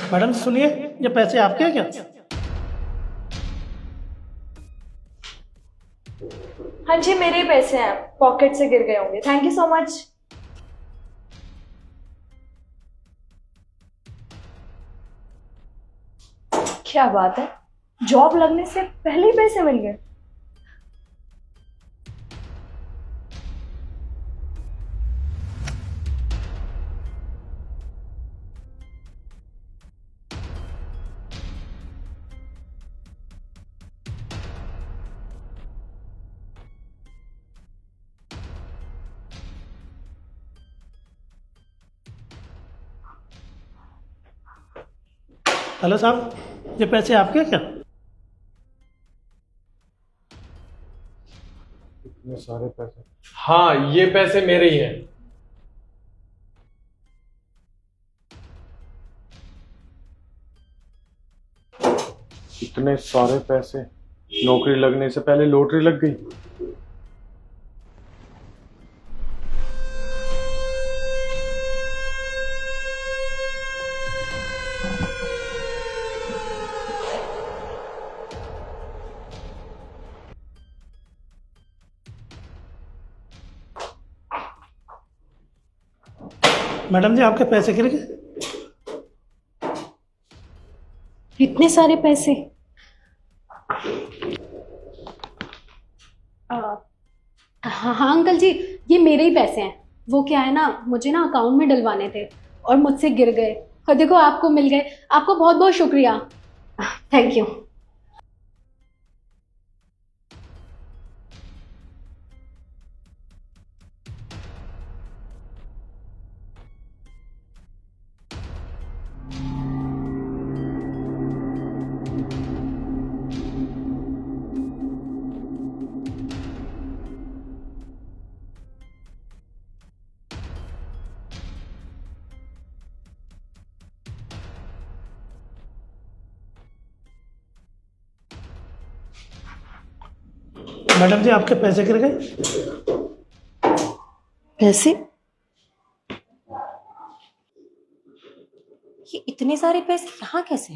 Madam सुनिए, ये पैसे आपके हैं क्या? हाँ जी, मेरे ही पैसे हैं, पॉकेट से गिर गए होंगे। Thank you so much. क्या बात है, जॉब लगने से पहले ही पैसे मिल गए। हेलो साहब, ये पैसे आपके हैं क्या? इतने सारे पैसे? हाँ, ये पैसे मेरे ही हैं। इतने सारे पैसे? नौकरी लगने से पहले लॉटरी लग गई। मैडम जी, आपके पैसे गिर गए। इतने सारे पैसे? हाँ अंकल जी, ये मेरे ही पैसे हैं। वो क्या है ना, मुझे ना अकाउंट में डलवाने थे और मुझसे गिर गए और देखो आपको मिल गए। आपको बहुत बहुत शुक्रिया। Thank you. मैडम जी, आपके पैसे गिर गए। पैसे? ये इतने सारे पैसे यहाँ कैसे?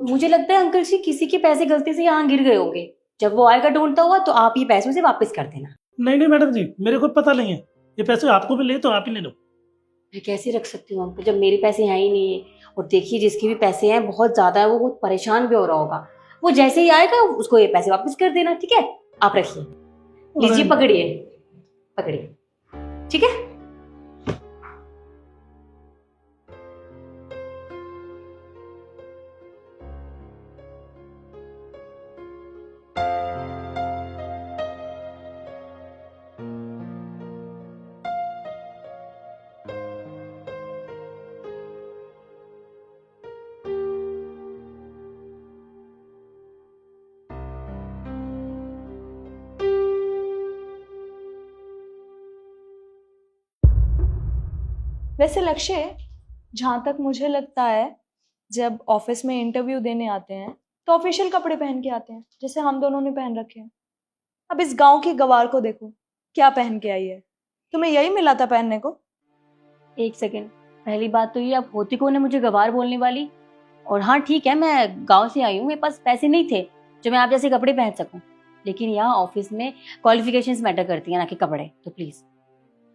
मुझे लगता है अंकल जी किसी के पैसे गलती से यहाँ गिर गए होंगे। जब वो आएगा ढूंढता हुआ तो आप ये पैसे उसे वापस कर देना। नहीं नहीं मैडम जी, मेरे को पता नहीं है। ये पैसे आपको मिले तो आप ही ले लो। मैं कैसे रख सकती हूँ अंकल जब मेरे पैसे हैं ही नहीं है। और देखिए जिसके भी पैसे हैं बहुत ज्यादा है, वो बहुत परेशान भी हो रहा होगा। वो जैसे ही आएगा उसको ये पैसे वापस कर देना, ठीक है? आप रखिए, लीजिए, पकड़िए पकड़िए, ठीक है? वैसे लक्ष्य, जहाँ तक मुझे लगता है, जब ऑफिस में इंटरव्यू देने आते हैं तो ऑफिशियल कपड़े पहन के आते हैं, जैसे हम दोनों ने पहन रखे हैं। अब इस गांव की गवार को देखो, क्या पहन के आई है। तुम्हें यही मिला था पहनने को? एक सेकेंड, पहली बात तो ये आप होती कौन है मुझे गवार बोलने वाली? और हाँ ठीक है, मैं गांव से आई हूँ, मेरे पास पैसे नहीं थे जो मैं आप जैसे कपड़े पहन सकूं। लेकिन यहाँ ऑफिस में क्वालिफिकेशंस मैटर करती हैं, ना कि कपड़े। तो प्लीज।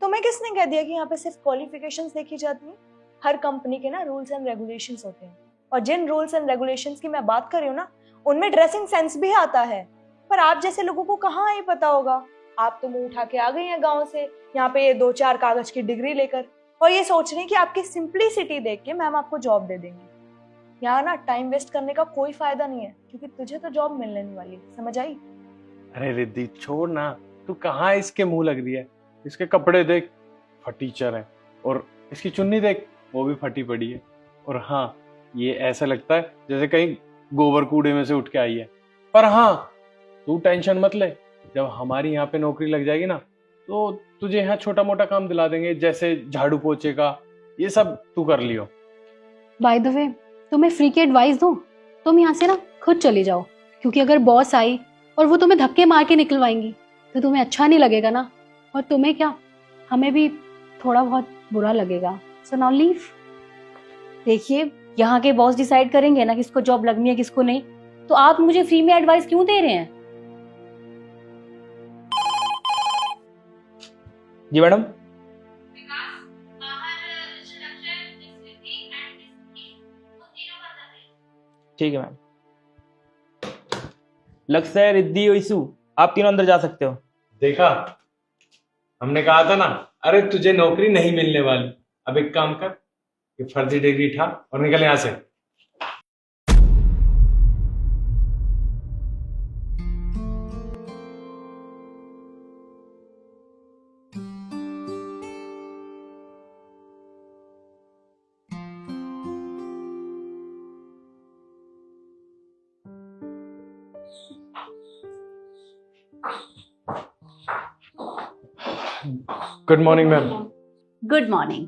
तुम्हें किसने कह दिया कि यहाँ पे सिर्फ क्वालिफिकेशंस देखी जाती हैं? हर कंपनी के ना रूल्स एंड रेगुलेशंस होते हैं, और जिन रूल्स एंड रेगुलेशंस की मैं बात कर रही हूँ ना, उनमें ड्रेसिंग सेंस भी आता है। पर आप जैसे लोगों को कहाँ ये पता होगा। आप तो मुंह उठा के आ गई हैं गाँव से, यहाँ पे ये 2-4 कागज की डिग्री लेकर, और ये सोच रही कि आपकी सिंप्लिसिटी देख के मैम आपको जॉब दे देंगी। यहाँ ना टाइम वेस्ट करने का कोई फायदा नहीं है, क्योंकि तुझे तो जॉब मिलने वाली है, समझ आई? अरे रिद्धि छोड़ ना, तू कहाँ इसके मुंह लग रही है? इसके कपड़े देख, फटीचर है, और इसकी चुन्नी देख, वो भी फटी पड़ी है। और हाँ, ये ऐसा लगता है जैसे कहीं गोबर कूड़े में से उठ के आई है। पर हाँ, तू टेंशन मत ले, जब हमारी यहाँ पे नौकरी लग जाएगी ना, तो तुझे यहाँ छोटा मोटा काम दिला देंगे, जैसे झाड़ू पोछे का, ये सब तू कर लियो। बाय द वे, तुम्हें फ्री की एडवाइस दूं, तुम यहाँ से ना खुद चली जाओ, क्योंकि अगर बॉस आई और वो तुम्हें धक्के मार के निकलवाएंगी तो तुम्हें अच्छा नहीं लगेगा ना। और तुम्हें क्या, हमें भी थोड़ा बहुत बुरा लगेगा। So now leave. देखिए यहाँ के बॉस डिसाइड करेंगे ना किसको जॉब लगनी है किसको नहीं, तो आप मुझे फ्री में एडवाइस क्यों दे रहे हैं? जी मैडम। ठीक है मैम। लक्ष्य, रिद्धि और इशू, आप तीनों अंदर जा सकते हो। देखा, हमने कहा था ना, अरे तुझे नौकरी नहीं मिलने वाली। अब एक काम कर, ये फर्जी डिग्री उठा और निकल यहां से। Good morning ma'am. Good morning.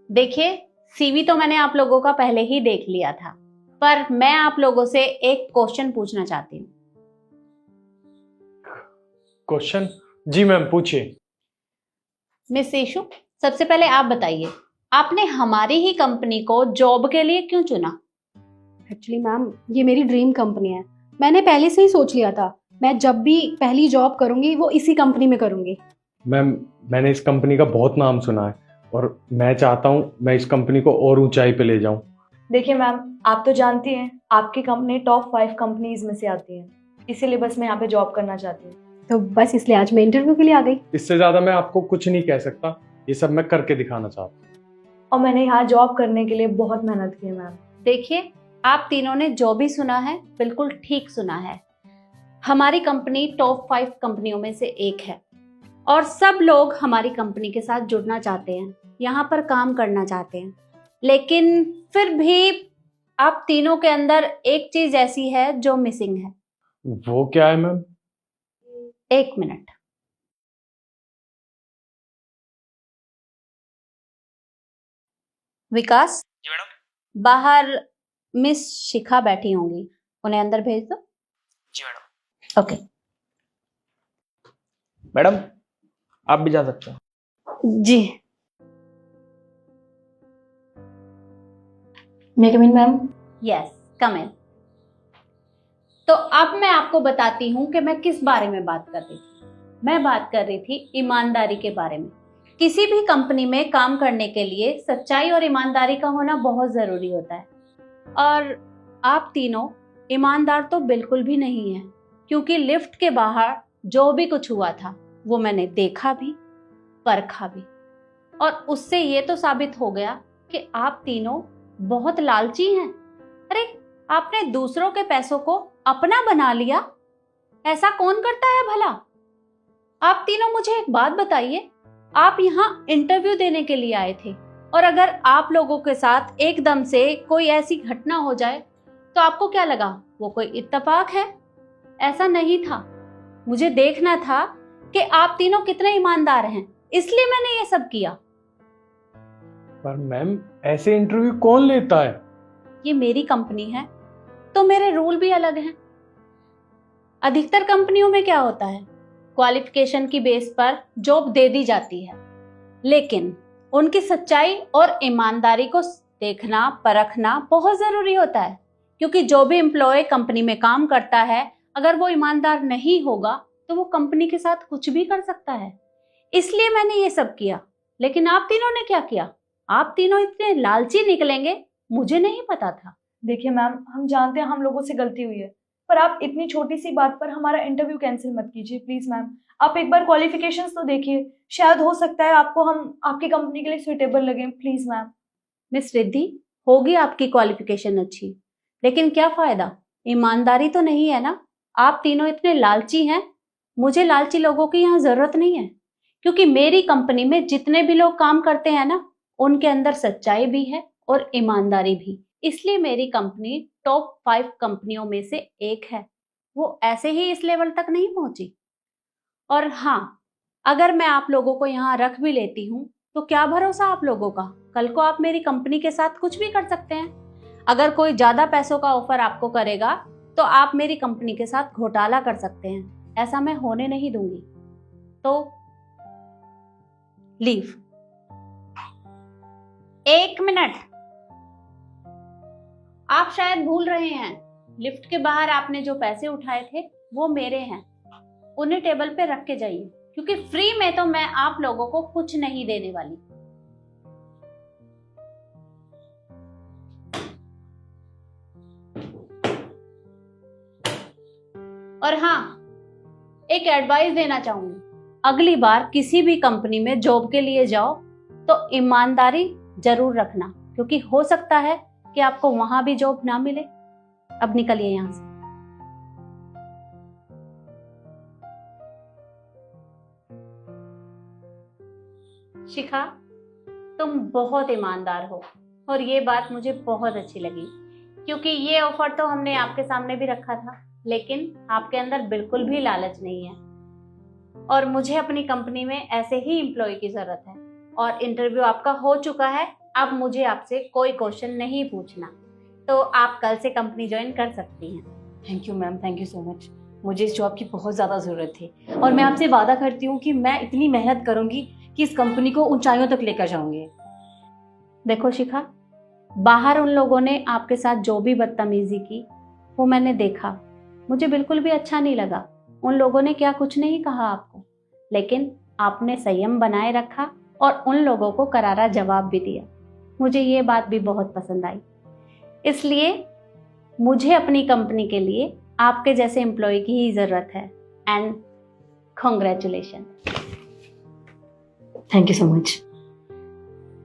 देखिए, सीवी तो मैंने आप लोगों का पहले ही देख लिया था, पर मैं आप लोगों से एक क्वेश्चन पूछना चाहती हूँ। क्वेश्चन? जी मैम, पूछिए। मिस इशू, सबसे पहले आप बताइए, आपने हमारी ही कंपनी को जॉब के लिए क्यों चुना? एक्चुअली मैम, ये मेरी ड्रीम कंपनी है। मैंने पहले से ही सोच लिया था, मैं जब भी पहली जॉब करूंगी वो इसी कंपनी में करूंगी। मैम, मैंने इस कंपनी का बहुत नाम सुना है और मैं चाहता हूँ मैं इस कंपनी को और ऊंचाई पे ले जाऊं। देखिए मैम, आप तो जानती हैं आपकी कंपनी टॉप 5 कंपनीज में से आती है, इसीलिए बस मैं यहाँ पे जॉब करना चाहती हूँ। तो बस इसलिए आज मैं इंटरव्यू के लिए आ गई। इससे ज्यादा मैं आपको कुछ नहीं कह सकता, ये सब मैं करके दिखाना चाहता हूँ। और मैंने यहाँ जॉब करने के लिए बहुत मेहनत की है मैम। देखिए, आप तीनों ने जो भी सुना है बिल्कुल ठीक सुना है। हमारी कंपनी टॉप 5 कंपनियों में से एक है और सब लोग हमारी कंपनी के साथ जुड़ना चाहते हैं, यहाँ पर काम करना चाहते हैं। लेकिन फिर भी आप तीनों के अंदर एक चीज ऐसी है जो मिसिंग है। वो क्या है मैम? 1 मिनट। विकास, जी मैडम। बाहर मिस शिखा बैठी होंगी, उन्हें अंदर भेज दो। जी मैडम। ओके। मैडम, आप भी जा सकते हो। जी। मे कम इन मैम? यस, कम इन। तो अब मैं आपको बताती हूँ कि मैं किस बारे में बात कर रही थी। मैं बात कर रही थी ईमानदारी के बारे में। किसी भी कंपनी में काम करने के लिए सच्चाई और ईमानदारी का होना बहुत जरूरी होता है, और आप तीनों ईमानदार तो बिल्कुल भी नहीं है, क्योंकि लिफ्ट के बाहर जो भी कुछ हुआ था वो मैंने देखा भी, परखा भी, और उससे ये तो साबित हो गया कि आप तीनों बहुत लालची हैं। अरे, आपने दूसरों के पैसों को अपना बना लिया। ऐसा कौन करता है भला? आप तीनों मुझे एक बात बताइए, आप यहाँ इंटरव्यू देने के लिए आए थे, और अगर आप लोगों के साथ एकदम से कोई ऐसी घटना हो जाए तो आपको क्या लगा वो कोई इत्तेफाक है? ऐसा नहीं था। मुझे देखना था कि आप तीनों कितने ईमानदार हैं, इसलिए मैंने ये सब किया। पर मैम, ऐसे इंटरव्यू कौन लेता है? ये मेरी कंपनी है तो मेरे रूल भी अलग हैं। अधिकतर कंपनियों में क्या होता है, क्वालिफिकेशन की बेस पर जॉब दे दी जाती है, लेकिन उनकी सच्चाई और ईमानदारी को देखना परखना बहुत जरूरी होता है, क्योंकि जो भी एम्प्लॉय कंपनी में काम करता है, अगर वो ईमानदार नहीं होगा तो वो कंपनी के साथ कुछ भी कर सकता है। इसलिए मैंने ये सब किया। लेकिन आप तीनों ने क्या किया? आप तीनों इतने लालची निकलेंगे मुझे नहीं पता था। देखिए मैम, हम जानते हैं हम लोगों से गलती हुई है, पर आप इतनी छोटी सी बात पर हमारा इंटरव्यू कैंसिल मत कीजिए प्लीज मैम। आप एक बार क्वालिफिकेशंस तो देखिए, शायद हो सकता है आपको हम आपकी कंपनी के लिए सुइटेबल लगे। Please ma'am. मिस रिद्धि, होगी आपकी क्वालिफिकेशन अच्छी, लेकिन क्या फायदा, ईमानदारी तो नहीं है ना। आप तीनों इतने लालची हैं। मुझे लालची लोगों की यहाँ जरूरत नहीं है, क्योंकि मेरी कंपनी में जितने भी लोग काम करते हैं ना, उनके अंदर सच्चाई भी है और ईमानदारी भी। इसलिए मेरी कंपनी टॉप 5 कंपनियों में से एक है। वो ऐसे ही इस लेवल तक नहीं पहुंची। और हाँ, अगर मैं आप लोगों को यहाँ रख भी लेती हूँ तो क्या भरोसा आप लोगों का, कल को आप मेरी कंपनी के साथ कुछ भी कर सकते हैं। अगर कोई ज्यादा पैसों का ऑफर आपको करेगा तो आप मेरी कंपनी के साथ घोटाला कर सकते हैं। ऐसा मैं होने नहीं दूंगी। तो लीव। 1 मिनट। आप शायद भूल रहे हैं, लिफ्ट के बाहर आपने जो पैसे उठाए थे वो मेरे हैं। उन्हें टेबल पे रख के जाइए, क्योंकि फ्री में तो मैं आप लोगों को कुछ नहीं देने वाली। और हाँ, एक एडवाइस देना चाहूंगी, अगली बार किसी भी कंपनी में जॉब के लिए जाओ तो ईमानदारी जरूर रखना, क्योंकि हो सकता है कि आपको वहां भी जॉब ना मिले। अब निकलिए यहां से। शिखा, तुम बहुत ईमानदार हो और ये बात मुझे बहुत अच्छी लगी, क्योंकि ये ऑफर तो हमने आपके सामने भी रखा था, लेकिन आपके अंदर बिल्कुल भी लालच नहीं है। और मुझे अपनी कंपनी में ऐसे ही एम्प्लॉय की जरूरत है, और इंटरव्यू आपका हो चुका है। अब मुझे आपसे कोई क्वेश्चन नहीं पूछना, तो आप कल से कंपनी ज्वाइन कर सकती हैं। Thank you ma'am, thank you so much. मुझे इस जॉब की बहुत ज़्यादा ज़रूरत थी, और मैं आपसे वादा करती हूँ कि मैं इतनी मेहनत करूँगी कि इस कंपनी को ऊंचाइयों तक लेकर जाऊँगी। देखो शिखा, बाहर उन लोगों ने आपके साथ जो भी बदतमीजी की वो मैंने देखा, मुझे बिल्कुल भी अच्छा नहीं लगा। उन लोगों ने क्या कुछ नहीं कहा आपको, लेकिन आपने संयम बनाए रखा और उन लोगों को करारा जवाब भी दिया। मुझे ये बात भी बहुत पसंद आई। इसलिए मुझे अपनी कंपनी के लिए आपके जैसे एम्प्लॉय की ही जरूरत है। And congratulation. Thank you so much.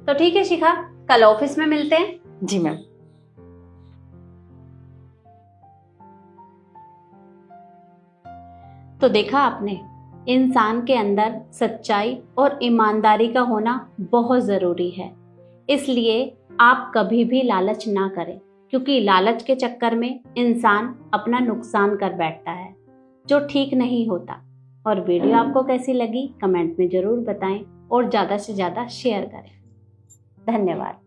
तो ठीक है शिखा, कल ऑफिस में मिलते हैं। जी मैम। तो देखा आपने, इंसान के अंदर सच्चाई और ईमानदारी का होना बहुत ज़रूरी है। इसलिए आप कभी भी लालच ना करें, क्योंकि लालच के चक्कर में इंसान अपना नुकसान कर बैठता है, जो ठीक नहीं होता। और वीडियो आपको कैसी लगी कमेंट में ज़रूर बताएं और ज़्यादा से ज़्यादा शेयर करें। धन्यवाद।